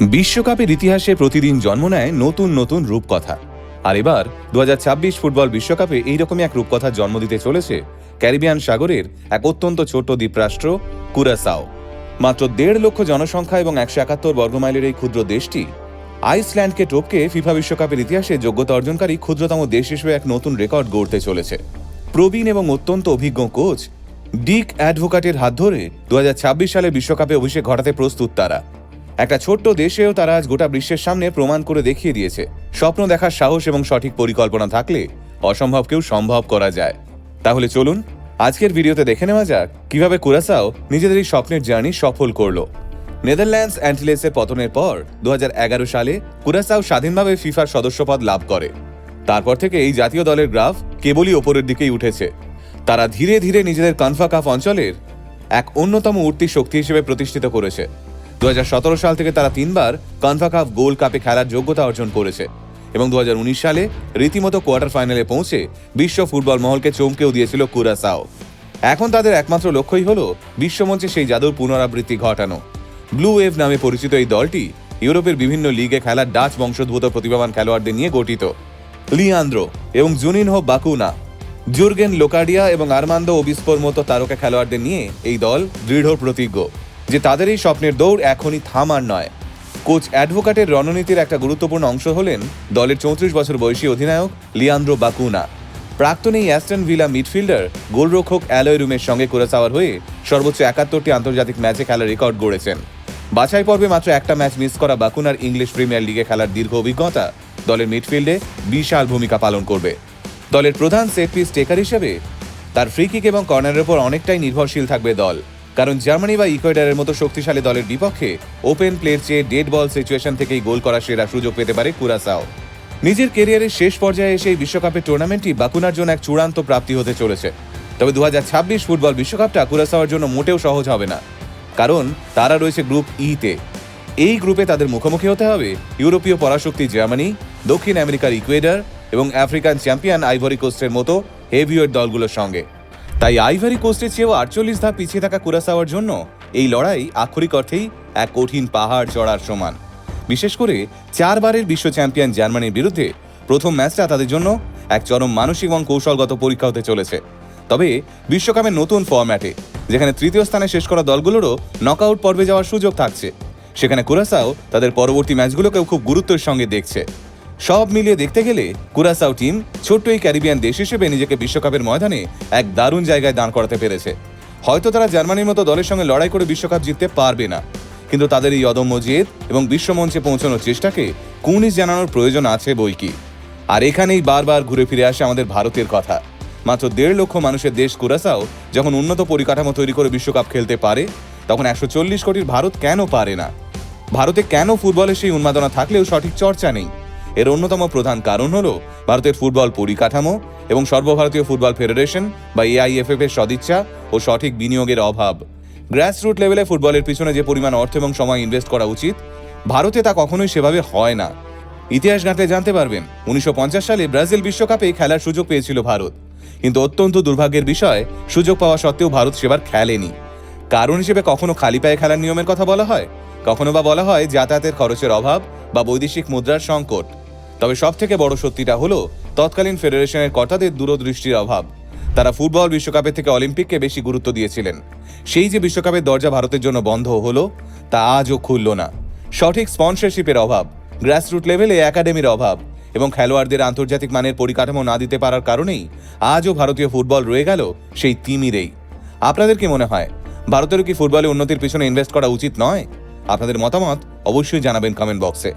বিশ্বকাপের ইতিহাসে প্রতিদিন জন্ম নেয় নতুন নতুন রূপকথা। আর এবার 2026 ফুটবল বিশ্বকাপে এইরকমই এক রূপকথার জন্ম দিতে চলেছে ক্যারিবিয়ান সাগরের এক অত্যন্ত ছোট্ট দ্বীপরাষ্ট্র কুরাসাও। মাত্র 1.5 লক্ষ জনসংখ্যা এবং 171 বর্গমাইলের এই ক্ষুদ্র দেশটি আইসল্যান্ডকে টপকে ফিফা বিশ্বকাপের ইতিহাসে যোগ্যতা অর্জনকারী ক্ষুদ্রতম দেশ হিসেবে এক নতুন রেকর্ড গড়তে চলেছে। প্রবীণ এবং অত্যন্ত অভিজ্ঞ কোচ ডিক অ্যাডভোকাটের হাত ধরে 2026 সালে বিশ্বকাপে অভিষেক ঘটাতে প্রস্তুত তারা। একটা ছোট্ট দেশেও তারা আজ গোটা বিশ্বের সামনে প্রমাণ করে দেখিয়ে দিয়েছে স্বপ্ন দেখার সাহস এবং সঠিক পরিকল্পনা থাকলে অসম্ভবকেও সম্ভব করা যায়। তাহলে চলুন আজকের ভিডিওতে দেখে নেওয়া যাক কিভাবে কুরাসাও নিজেদের এই স্বপ্নের জার্নি সফল করলো। নেদারল্যান্ডস অ্যান্টিলেসের পতনের পর 2011 সালে কুরাসাও স্বাধীনভাবে ফিফার সদস্যপদ লাভ করে। তারপর থেকে এই জাতীয় দলের গ্রাফ কেবলই ওপরের দিকেই উঠেছে। তারা ধীরে ধীরে নিজেদের কনফাকাফ অঞ্চলের এক অন্যতম উঠতি শক্তি হিসেবে প্রতিষ্ঠিত করেছে। 2017 সাল থেকে তারা 3 বার কনফাকাফ গোল্ড কাপে খেলার যোগ্যতা অর্জন করেছে এবং 2019 সালে রীতিমতো কোয়ার্টার ফাইনালে পৌঁছে বিশ্ব ফুটবল মহলকে চমকেও দিয়েছিল কুরাসাও। এখন তাদের একমাত্র লক্ষ্যই হল বিশ্বমঞ্চে সেই জাদুর পুনরাবৃত্তি ঘটানো। ব্লু ওয়েভ নামে পরিচিত এই দলটি ইউরোপের বিভিন্ন লিগে খেলার ডাচ বংশোদ্ভূত প্রতিভাবান খেলোয়াড়দের নিয়ে গঠিত। লিয়ান্দ্রো এবং জুনিনহো বাকুনা, জুর্গেন লোকাডিয়া এবং আর্মান্দো ওবিস্পোর মতো তারকা খেলোয়াড়দের নিয়ে এই দল দৃঢ় প্রতিজ্ঞ যে তাদের এই স্বপ্নের দৌড় এখনই থামার নয়। কোচ অ্যাডভোকাটের রণনীতির একটা গুরুত্বপূর্ণ অংশ হলেন দলের 34 বছর বয়সী অধিনায়ক লিয়ান্দ্রো বাকুনা। প্রাক্তন এই অ্যাস্টন ভিলা মিডফিল্ডার গোলরক্ষক অ্যালয় রুমের সঙ্গে কুরাসাওয়ার হয়ে সর্বোচ্চ 71টি আন্তর্জাতিক ম্যাচে খেলার রেকর্ড গড়েছেন। বাছাই পর্বে মাত্র একটা ম্যাচ মিস করা বাকুনার ইংলিশ প্রিমিয়ার লিগে খেলার দীর্ঘ অভিজ্ঞতা দলের মিডফিল্ডে বিশাল ভূমিকা পালন করবে। দলের প্রধান সেট পিস টেকার হিসেবে তার ফ্রি কিক এবং কর্নারের উপর অনেকটাই নির্ভরশীল থাকবে দল, কারণ জার্মানি বা ইকুয়েডরের মতো শক্তিশালী দলের বিপক্ষে ওপেন প্লের চেয়ে ডেড বল সিচুয়েশন থেকেই গোল করার সেরা সুযোগ পেতে পারে কুরাসাও। নিজের কেরিয়ারের শেষ পর্যায়ে এসে এই বিশ্বকাপের টুর্নামেন্টটি বাকুনার জন্য এক চূড়ান্ত প্রাপ্তি হতে চলেছে। তবে 2026 ফুটবল বিশ্বকাপটা কুরাসাওয়ার জন্য মোটেও সহজ হবে না, কারণ তারা রয়েছে গ্রুপ ই-তে। এই গ্রুপে তাদের মুখোমুখি হতে হবে ইউরোপীয় পরাশক্তি জার্মানি, দক্ষিণ আমেরিকার ইকুয়েডর এবং আফ্রিকান চ্যাম্পিয়ন আইভরি কোস্টের মতো হেভিওয়েট দলগুলোর সঙ্গে। তাই আইভরি কোস্টের চেয়েও 48 ধাপ পিছিয়ে থাকা কুরাসাওয়ার জন্য এই লড়াই আক্ষরিক অর্থেই এক কঠিন পাহাড় চড়ার সমান। বিশেষ করে 4 বারের বিশ্ব চ্যাম্পিয়ন জার্মানির বিরুদ্ধে প্রথম ম্যাচটা তাদের জন্য এক চরম মানসিক এবং কৌশলগত পরীক্ষা হতে চলেছে। তবে বিশ্বকাপের নতুন ফরম্যাটে যেখানে তৃতীয় স্থানে শেষ করা দলগুলোরও নকআউট পর্বে যাওয়ার সুযোগ থাকছে, সেখানে কুরাসাও তাদের পরবর্তী ম্যাচগুলোকেও খুব গুরুত্বের সঙ্গে দেখছে। সব মিলিয়ে দেখতে গেলে কুরাসাও টিম ছোট্ট এই ক্যারিবিয়ান দেশ হিসেবে নিজেকে বিশ্বকাপের ময়দানে এক দারুণ জায়গায় দাঁড় করাতে পেরেছে। হয়তো তারা জার্মানির মতো দলের সঙ্গে লড়াই করে বিশ্বকাপ জিততে পারবে না, কিন্তু তাদের এই অদম্য জেদ এবং বিশ্বমঞ্চে পৌঁছানোর চেষ্টাকে কুর্নিশ জানানোর প্রয়োজন আছে বইকি। আর এখানেই বারবার ঘুরে ফিরে আসে আমাদের ভারতের কথা। মাত্র 1.5 লক্ষ মানুষের দেশ কুরাসাও যখন উন্নত পরিকাঠামো তৈরি করে বিশ্বকাপ খেলতে পারে, তখন 140 কোটির ভারত কেন পারে না? ভারতে কেন ফুটবলের সেই উন্মাদনা থাকলেও সঠিক চর্চা নেই? এর অন্যতম প্রধান কারণ হলো ভারতের ফুটবল পরিকাঠামো এবং সর্বভারতীয় ফুটবল ফেডারেশন বা AIFF এর সদিচ্ছা ও সঠিক বিনিয়োগের অভাব। গ্রাসরুট লেভেলে ফুটবলের পিছনে যে পরিমাণ অর্থ এবং সময় ইনভেস্ট করা উচিত, ভারতে তা কখনোই সেভাবে হয় না। ইতিহাস ঘাঁটলে জানতে পারবেন 1950 সালে ব্রাজিল বিশ্বকাপে খেলার সুযোগ পেয়েছিল ভারত, কিন্তু অত্যন্ত দুর্ভাগ্যের বিষয় সুযোগ পাওয়া সত্ত্বেও ভারত সেবার খেলেনি। কারণ হিসেবে কখনো খালি পায়ে খেলার নিয়মের কথা বলা হয়, কখনো বা বলা হয় যাতায়াতের খরচের অভাব বা বৈদেশিক মুদ্রার সংকট। তবে সব থেকে বড় সত্যিটা হলো তৎকালীন ফেডারেশনের কর্তাদের দূরদৃষ্টির অভাব। তারা ফুটবল বিশ্বকাপের থেকে অলিম্পিককে বেশি গুরুত্ব দিয়েছিলেন। সেই যে বিশ্বকাপের দরজা ভারতের জন্য বন্ধ হলো, তা আজও খুলল না। সঠিক স্পন্সরশিপের অভাব, গ্রাসরুট লেভেলে একাডেমির অভাব এবং খেলোয়াড়দের আন্তর্জাতিক মানের পরিকাঠামো না দিতে পারার কারণেই আজও ভারতীয় ফুটবল রয়ে গেল সেই তিমিরেই। আপনাদের কি মনে হয়, ভারতেরও কি ফুটবলে উন্নতির পিছনে ইনভেস্ট করা উচিত নয়? আপনাদের মতামত অবশ্যই জানাবেন কমেন্ট বক্সে।